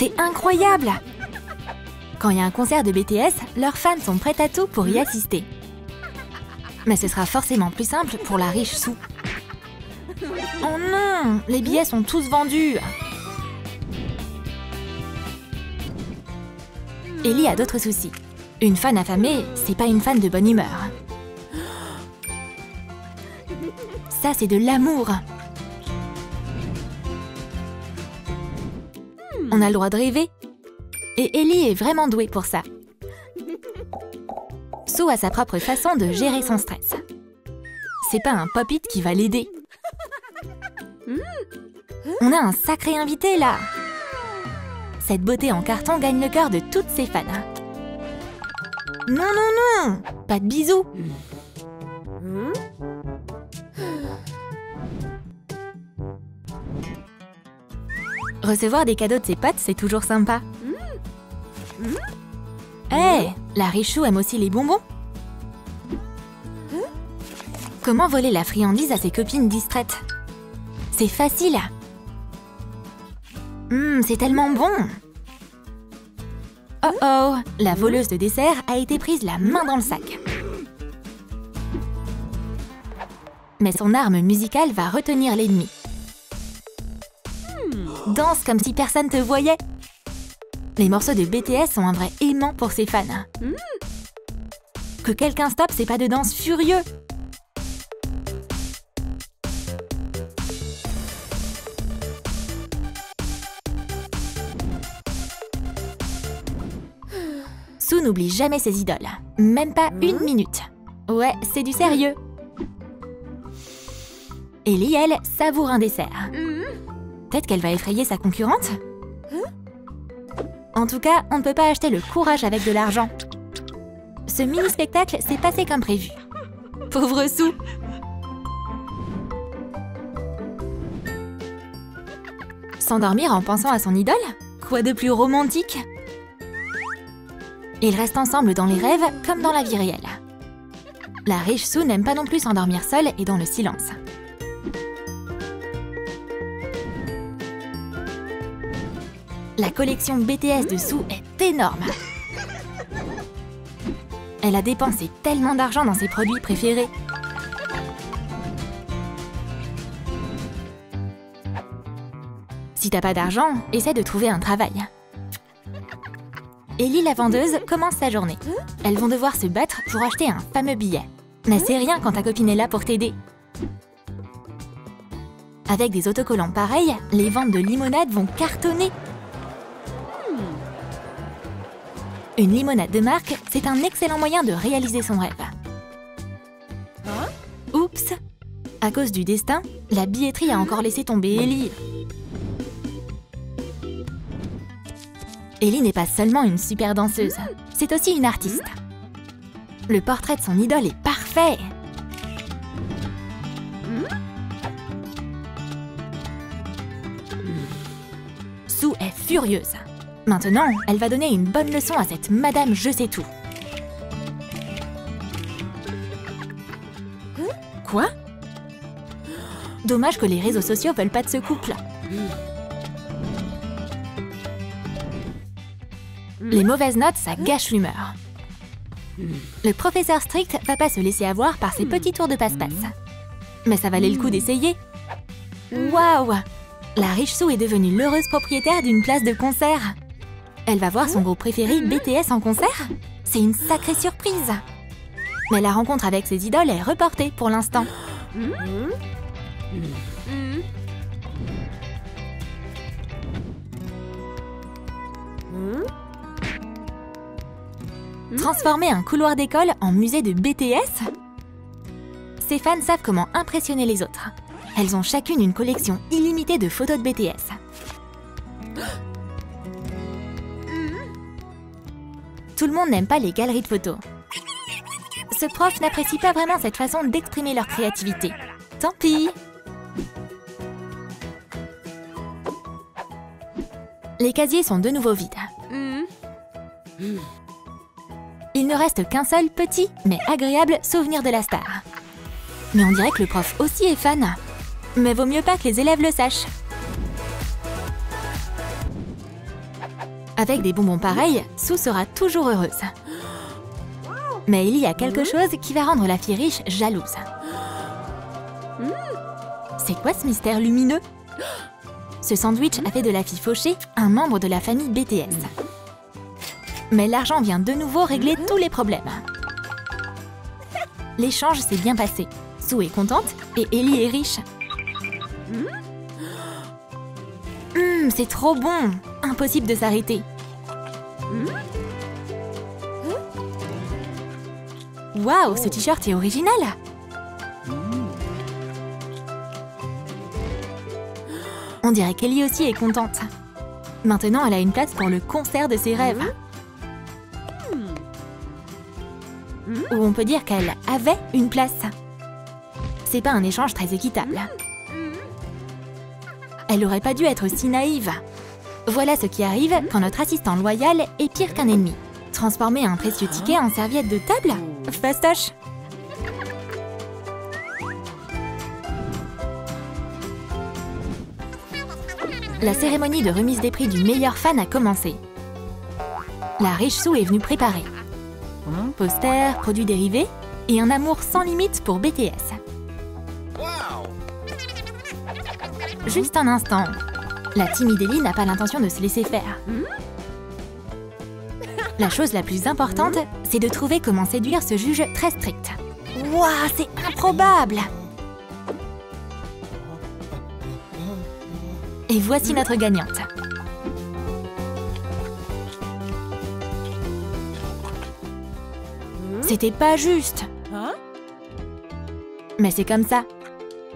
C'est incroyable! Quand il y a un concert de BTS, leurs fans sont prêts à tout pour y assister. Mais ce sera forcément plus simple pour la riche Sue. Oh non! Les billets sont tous vendus! Ellie a d'autres soucis. Une fan affamée, c'est pas une fan de bonne humeur. Ça, c'est de l'amour! On a le droit de rêver. Et Ellie est vraiment douée pour ça. Sue a sa propre façon de gérer son stress. C'est pas un pop-it qui va l'aider. On a un sacré invité là. Cette beauté en carton gagne le cœur de toutes ses fans. Non, non, non! Pas de bisous! Recevoir des cadeaux de ses potes, c'est toujours sympa. Hé, la riche Sue aime aussi les bonbons. Comment voler la friandise à ses copines distraites? C'est facile. C'est tellement bon. Oh oh, la voleuse de dessert a été prise la main dans le sac. Mais son arme musicale va retenir l'ennemi. Danse comme si personne te voyait. Les morceaux de BTS sont un vrai aimant pour ses fans. Que quelqu'un stoppe ses pas de danse furieux. Sue n'oublie jamais ses idoles. Même pas une minute. Ouais, c'est du sérieux. Ellie, elle, savoure un dessert. Peut-être qu'elle va effrayer sa concurrente? En tout cas, on ne peut pas acheter le courage avec de l'argent. Ce mini-spectacle s'est passé comme prévu. Pauvre Sue! S'endormir en pensant à son idole? Quoi de plus romantique? Ils restent ensemble dans les rêves comme dans la vie réelle. La riche Sue n'aime pas non plus s'endormir seule et dans le silence. La collection BTS de Sue est énorme. Elle a dépensé tellement d'argent dans ses produits préférés. Si t'as pas d'argent, essaie de trouver un travail. Ellie, la vendeuse, commence sa journée. Elles vont devoir se battre pour acheter un fameux billet. Mais c'est rien quand ta copine est là pour t'aider. Avec des autocollants pareils, les ventes de limonade vont cartonner. Une limonade de marque, c'est un excellent moyen de réaliser son rêve. Oups! À cause du destin, la billetterie a encore laissé tomber Ellie. Ellie n'est pas seulement une super danseuse, c'est aussi une artiste. Le portrait de son idole est parfait. Sue est furieuse. Maintenant, elle va donner une bonne leçon à cette Madame Je sais tout. Quoi? Dommage que les réseaux sociaux veulent pas de ce couple. Les mauvaises notes, ça gâche l'humeur. Le professeur strict va pas se laisser avoir par ses petits tours de passe-passe. Mais ça valait le coup d'essayer. Waouh! La riche Sue est devenue l'heureuse propriétaire d'une place de concert. Elle va voir son groupe préféré BTS en concert? C'est une sacrée surprise! Mais la rencontre avec ses idoles est reportée pour l'instant. Transformer un couloir d'école en musée de BTS? Ses fans savent comment impressionner les autres. Elles ont chacune une collection illimitée de photos de BTS. Tout le monde n'aime pas les galeries de photos. Ce prof n'apprécie pas vraiment cette façon d'exprimer leur créativité. Tant pis! Les casiers sont de nouveau vides. Il ne reste qu'un seul petit, mais agréable souvenir de la star. Mais on dirait que le prof aussi est fan. Mais vaut mieux pas que les élèves le sachent. Avec des bonbons pareils, Sue sera toujours heureuse. Mais il y a quelque chose qui va rendre la fille riche jalouse. C'est quoi ce mystère lumineux? Ce sandwich a fait de la fille fauchée un membre de la famille BTS. Mais l'argent vient de nouveau régler tous les problèmes. L'échange s'est bien passé. Sue est contente et Ellie est riche. C'est trop bon! Impossible de s'arrêter. Waouh, ce t-shirt est original! On dirait qu'Ellie aussi est contente. Maintenant, elle a une place pour le concert de ses rêves. Ou on peut dire qu'elle avait une place. C'est pas un échange très équitable. Elle n'aurait pas dû être si naïve. Voilà ce qui arrive quand notre assistant loyal est pire qu'un ennemi. Transformer un précieux ticket en serviette de table? Fastoche! La cérémonie de remise des prix du meilleur fan a commencé. La riche Sue est venue préparer. Posters, produits dérivés et un amour sans limite pour BTS. Juste un instant. La timide Ellie n'a pas l'intention de se laisser faire. La chose la plus importante, c'est de trouver comment séduire ce juge très strict. Waouh, c'est improbable! Et voici notre gagnante. C'était pas juste. Mais c'est comme ça.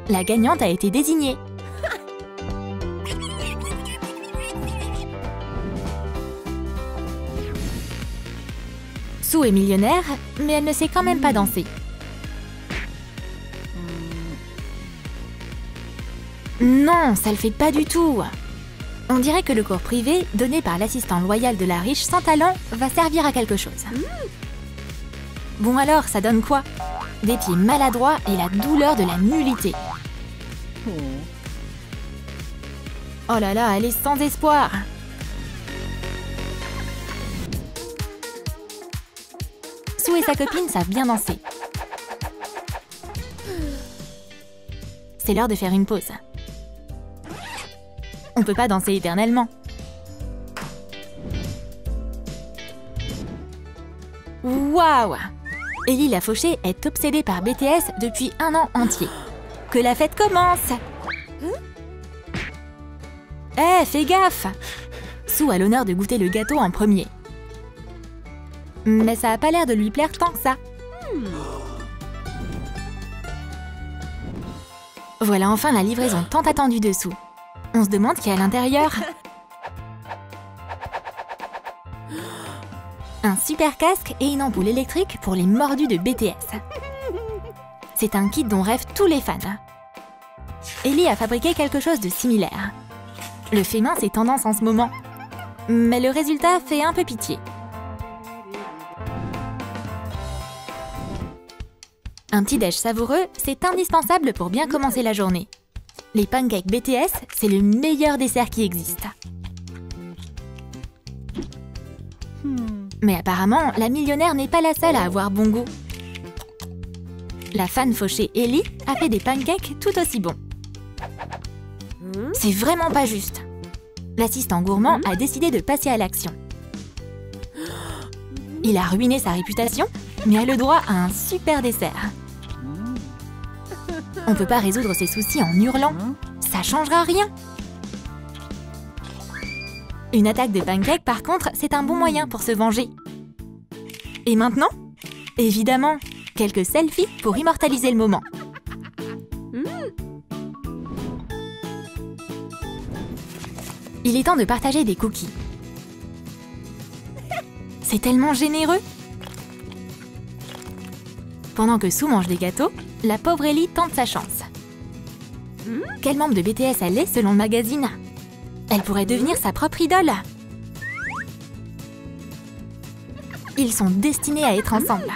La gagnante a été désignée. Sue est millionnaire, mais elle ne sait quand même pas danser. Non, ça le fait pas du tout. On dirait que le cours privé, donné par l'assistant loyal de la riche sans talent, va servir à quelque chose. Bon alors, ça donne quoi? Des pieds maladroits et la douleur de la nullité. Oh là là, elle est sans espoir. Sue et sa copine savent bien danser. C'est l'heure de faire une pause. On peut pas danser éternellement. Waouh! Ellie la fauchée est obsédée par BTS depuis un an entier. Que la fête commence! Fais gaffe! Sue a l'honneur de goûter le gâteau en premier. Mais ça a pas l'air de lui plaire tant que ça. Voilà enfin la livraison tant attendue de Sue. On se demande qu'il y a à l'intérieur. Un super casque et une ampoule électrique pour les mordus de BTS. C'est un kit dont rêvent tous les fans. Ellie a fabriqué quelque chose de similaire. Le fait main, c'est tendance en ce moment. Mais le résultat fait un peu pitié. Un petit déj savoureux, c'est indispensable pour bien commencer la journée. Les pancakes BTS, c'est le meilleur dessert qui existe. Mais apparemment, la millionnaire n'est pas la seule à avoir bon goût. La fan fauchée Ellie a fait des pancakes tout aussi bons. C'est vraiment pas juste. L'assistant gourmand a décidé de passer à l'action. Il a ruiné sa réputation, mais a le droit à un super dessert. On peut pas résoudre ses soucis en hurlant. Ça changera rien. Une attaque de pancakes, par contre, c'est un bon moyen pour se venger. Et maintenant? Évidemment, quelques selfies pour immortaliser le moment. Il est temps de partager des cookies. C'est tellement généreux. Pendant que Sue mange des gâteaux, la pauvre Ellie tente sa chance. Quel membre de BTS elle est selon le magazine? Elle pourrait devenir sa propre idole. Ils sont destinés à être ensemble.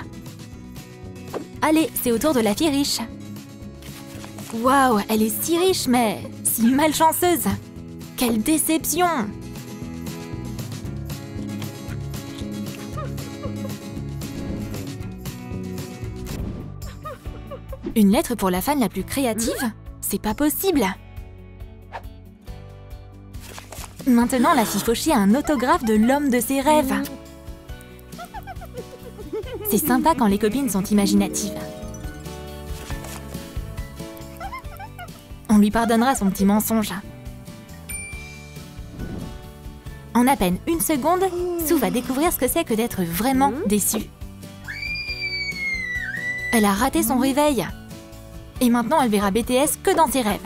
Allez, c'est au tour de la fille riche. Waouh, elle est si riche, mais si malchanceuse. Quelle déception! Une lettre pour la fan la plus créative? C'est pas possible! Maintenant, la fille Fauchi a un autographe de l'homme de ses rêves. C'est sympa quand les copines sont imaginatives. On lui pardonnera son petit mensonge. En à peine une seconde, Sue va découvrir ce que c'est que d'être vraiment déçue. Elle a raté son réveil. Et maintenant, elle verra BTS que dans ses rêves.